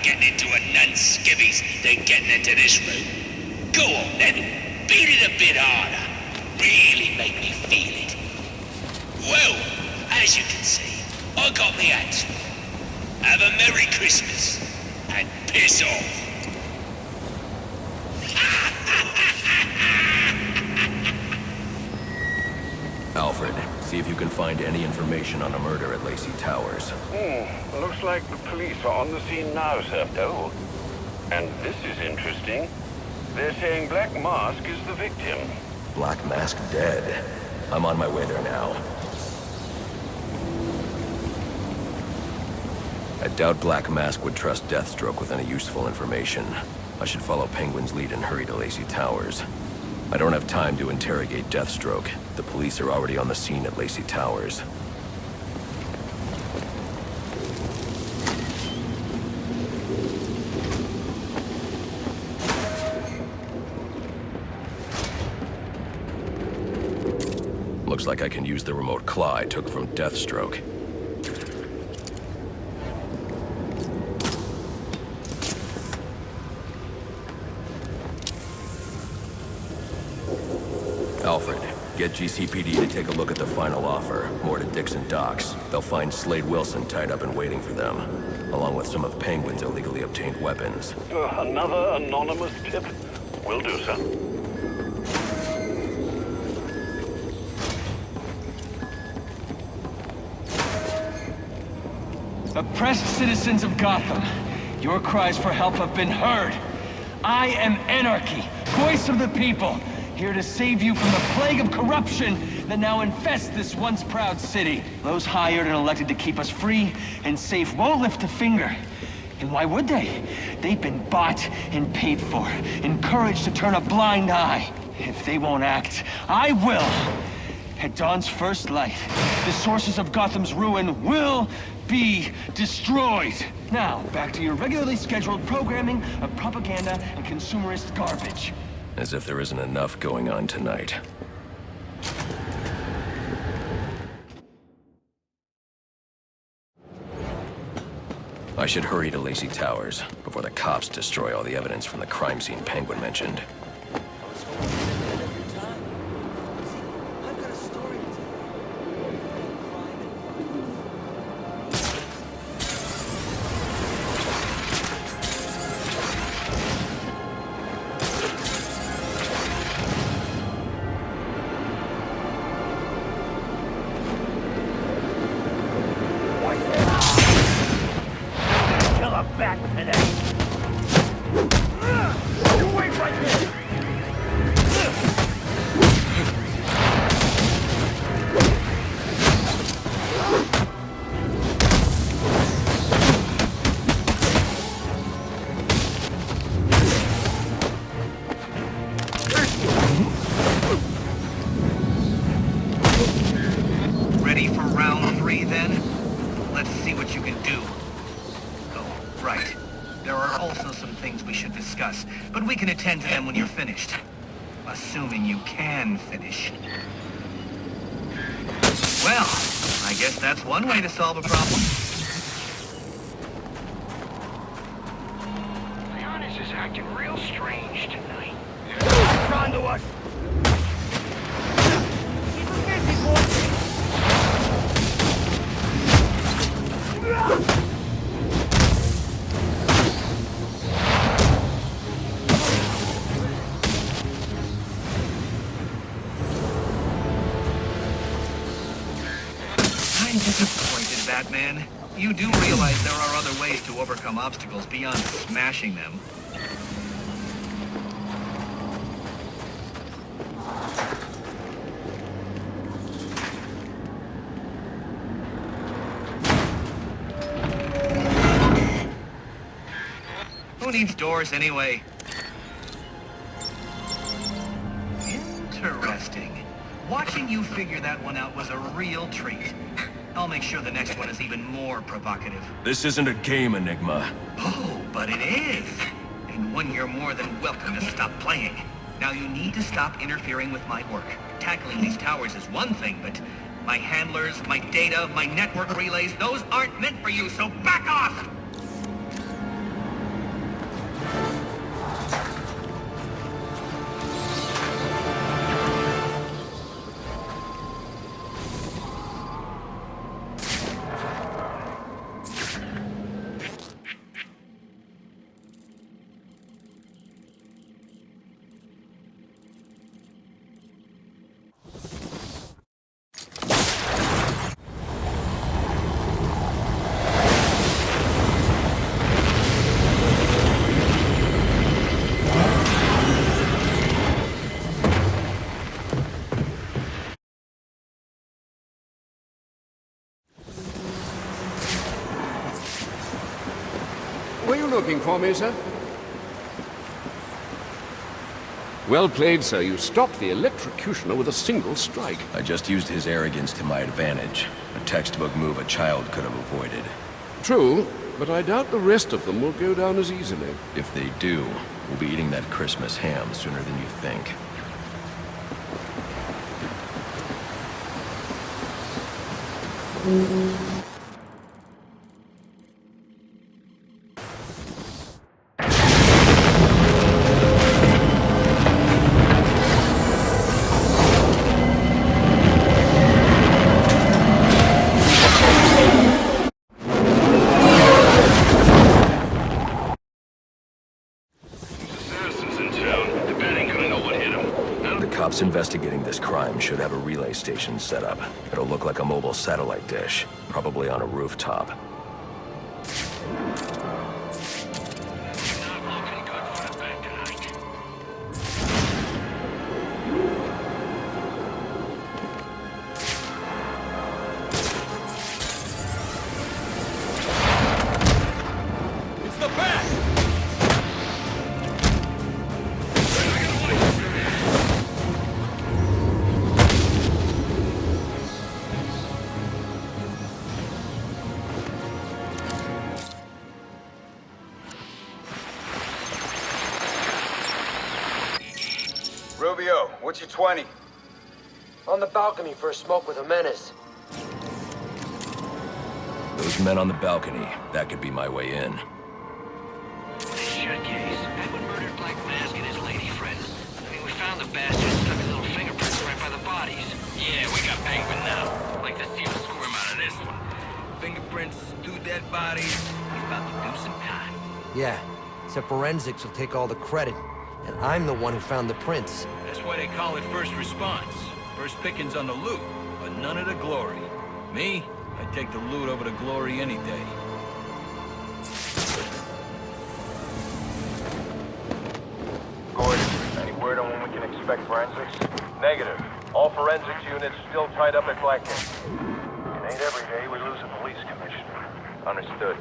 like getting into a nun's skivvies than getting into this room. Go on then, beat it a bit harder. Really make me feel it. Well, as you can see, I got the answer. Have a Merry Christmas, and piss off. Alfred, see if you can find any information on a murder at Lacey Towers. Looks like the police are on the scene now, sir. Oh, and this is interesting. They're saying Black Mask is the victim. Black Mask dead. I'm on my way there now. I doubt Black Mask would trust Deathstroke with any useful information. I should follow Penguin's lead and hurry to Lacey Towers. I don't have time to interrogate Deathstroke. The police are already on the scene at Lacey Towers. Looks like I can use the remote claw I took from Deathstroke. Alfred, get GCPD to take a look at the final offer, more to Dixon Docks. They'll find Slade Wilson tied up and waiting for them, along with some of Penguin's illegally obtained weapons. Another anonymous tip? Will do, sir. Oppressed citizens of Gotham, your cries for help have been heard. I am Anarchy, voice of the people, here to save you from the plague of corruption that now infests this once proud city. Those hired and elected to keep us free and safe won't lift a finger. And why would they? They've been bought and paid for, encouraged to turn a blind eye. If they won't act, I will. At dawn's first light, the sources of Gotham's ruin will be destroyed. Now, back to your regularly scheduled programming of propaganda and consumerist garbage. As if there isn't enough going on tonight. I should hurry to Lacey Towers before the cops destroy all the evidence from the crime scene Penguin mentioned. Ready for round 3 then? Let's see what you can do. Oh, right. There are also some things we should discuss, but we can attend to them when you're finished. Assuming you can finish. Well, I guess that's one way to solve a problem. Leonis is acting real strange tonight. Run to us! Keep him busy, boy! I'm disappointed, Batman. You do realize there are other ways to overcome obstacles beyond smashing them. Who needs doors anyway? Interesting. Watching you figure that one out was a real treat. I'll make sure the next one is even more provocative. This isn't a game, Enigma. Oh, but it is. And one you're more than welcome to stop playing. Now you need to stop interfering with my work. Tackling these towers is one thing, but my handlers, my data, my network relays, those aren't meant for you, so back off! looking for me, sir? Well played, sir. You stopped the electrocutioner with a single strike. I just used his arrogance to my advantage. A textbook move a child could have avoided. True, but I doubt the rest of them will go down as easily. If they do, we'll be eating that Christmas ham sooner than you think. Cops investigating this crime should have a relay station set up. It'll look like a mobile satellite dish, probably on a rooftop. Not looking good for the bank tonight. It's the bat! Rubio, what's your 20? On the balcony for a smoke with a menace. Those men on the balcony, that could be my way in. This shit case. Edwin murdered Black Mask and his lady friend. I mean, we found the bastard and stuck his little fingerprints right by the bodies. Yeah, we got Penguin now. Like to see him squirm out of this one. Fingerprints, 2 dead bodies. He's about to do some time. Yeah, except forensics will take all the credit. And I'm the one who found the prints. That's why they call it first response. First pickings on the loot, but none of the glory. Me, I'd take the loot over the glory any day. Gordon, any word on when we can expect forensics? Negative. All forensics units still tied up at Blackgate. It ain't every day we lose a police commissioner. Understood.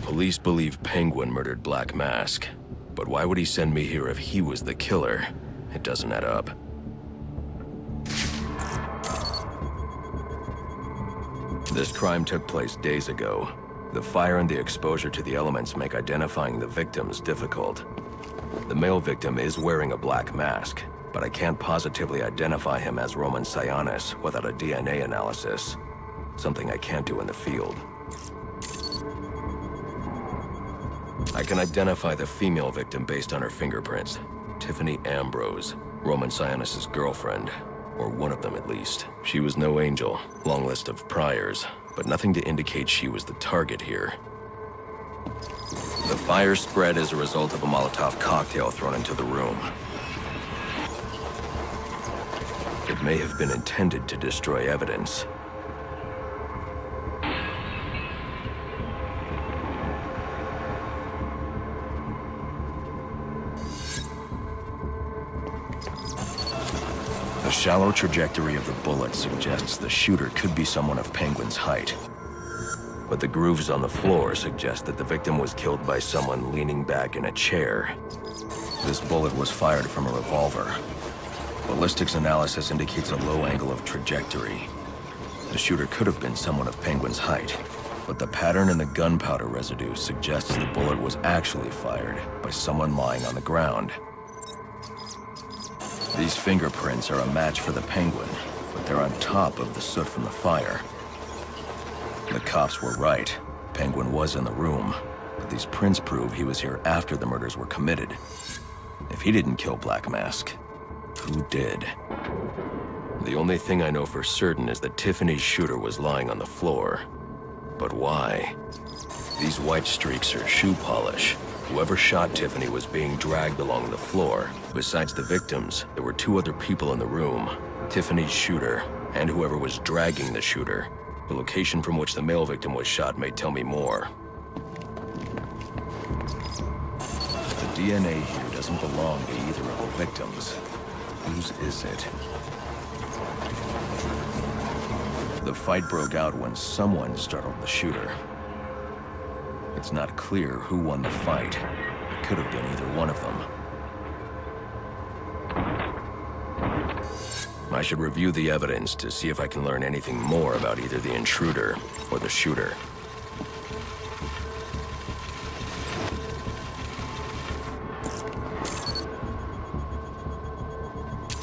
Police believe Penguin murdered Black Mask. But why would he send me here if he was the killer? It doesn't add up. This crime took place days ago. The fire and the exposure to the elements make identifying the victims difficult. The male victim is wearing a black mask, but I can't positively identify him as Roman Sionis without a DNA analysis. Something I can't do in the field. I can identify the female victim based on her fingerprints. Tiffany Ambrose, Roman Sionis' girlfriend. Or one of them at least. She was no angel, long list of priors, but nothing to indicate she was the target here. The fire spread as a result of a Molotov cocktail thrown into the room. It may have been intended to destroy evidence. The shallow trajectory of the bullet suggests the shooter could be someone of Penguin's height. But the grooves on the floor suggest that the victim was killed by someone leaning back in a chair. This bullet was fired from a revolver. Ballistics analysis indicates a low angle of trajectory. The shooter could have been someone of Penguin's height. but the pattern in the gunpowder residue suggests the bullet was actually fired by someone lying on the ground. These fingerprints are a match for the Penguin, but they're on top of the soot from the fire. The cops were right. Penguin was in the room, but these prints prove he was here after the murders were committed. If he didn't kill Black Mask, who did? The only thing I know for certain is that Tiffany's shooter was lying on the floor. But why? These white streaks are shoe polish. Whoever shot Tiffany was being dragged along the floor. Besides the victims, there were 2 other people in the room. Tiffany's shooter, and whoever was dragging the shooter. The location from which the male victim was shot may tell me more. The DNA here doesn't belong to either of the victims. Whose is it? The fight broke out when someone startled the shooter. It's not clear who won the fight. It could have been either one of them. I should review the evidence to see if I can learn anything more about either the intruder or the shooter.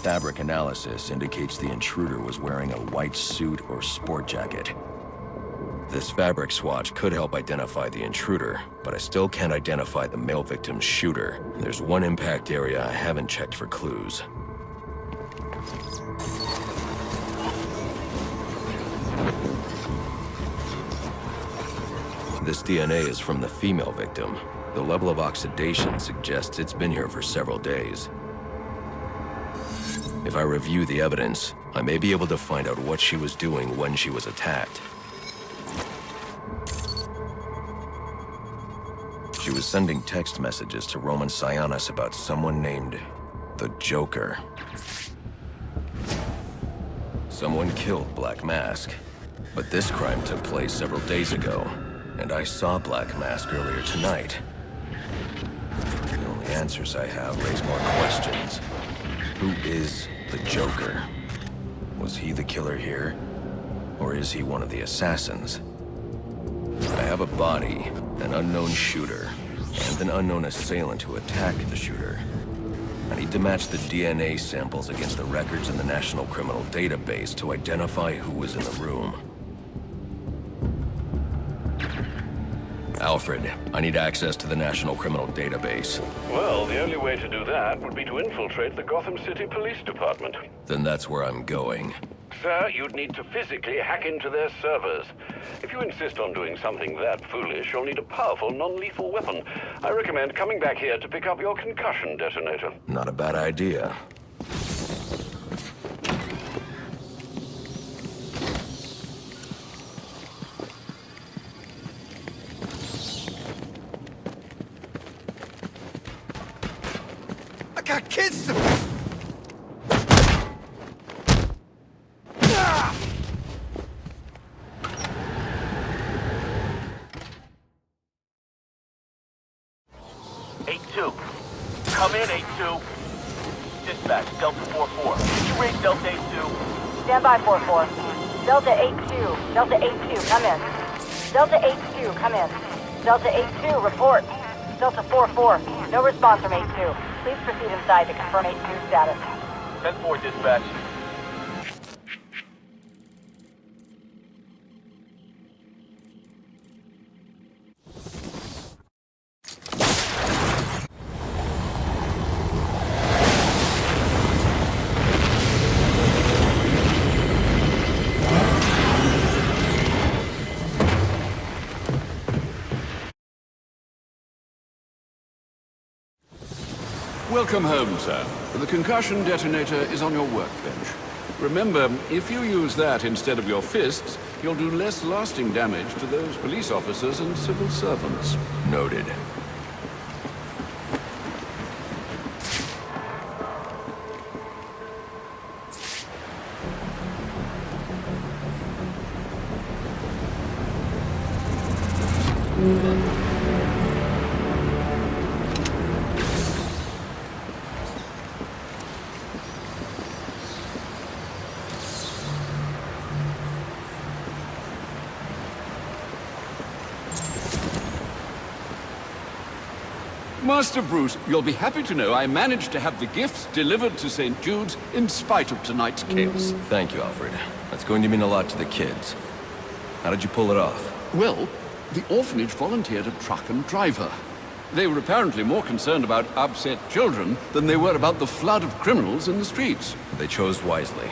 Fabric analysis indicates the intruder was wearing a white suit or sport jacket. This fabric swatch could help identify the intruder, but I still can't identify the male victim's shooter. There's one impact area I haven't checked for clues. This DNA is from the female victim. The level of oxidation suggests it's been here for several days. If I review the evidence, I may be able to find out what she was doing when she was attacked. She was sending text messages to Roman Sionis about someone named the Joker. Someone killed Black Mask, but this crime took place several days ago, and I saw Black Mask earlier tonight. The only answers I have raise more questions. Who is the Joker? Was he the killer here? Or is he one of the assassins? I have a body, an unknown shooter, and an unknown assailant who attacked the shooter. I need to match the DNA samples against the records in the National Criminal Database to identify who was in the room. Alfred, I need access to the National Criminal Database. Well, the only way to do that would be to infiltrate the Gotham City Police Department. Then that's where I'm going. Sir, you'd need to physically hack into their servers. If you insist on doing something that foolish, you'll need a powerful, non-lethal weapon. I recommend coming back here to pick up your concussion detonator. Not a bad idea. I got kids to... Come in, 8-2. Dispatch, Delta 4-4. Did you read Delta 8-2? Stand by, 4-4. Delta 8-2. Delta 8-2, come in. Delta 8-2, come in. Delta 8-2, report. Delta 4-4, no response from 8-2. Please proceed inside to confirm 8-2 status. 10-4, dispatch. Welcome home, sir. The concussion detonator is on your workbench. Remember, if you use that instead of your fists, you'll do less lasting damage to those police officers and civil servants. Noted. Master Bruce, you'll be happy to know I managed to have the gifts delivered to St. Jude's in spite of tonight's chaos. Thank you, Alfred. That's going to mean a lot to the kids. How did you pull it off? Well, the orphanage volunteered a truck and driver. They were apparently more concerned about upset children than they were about the flood of criminals in the streets. They chose wisely.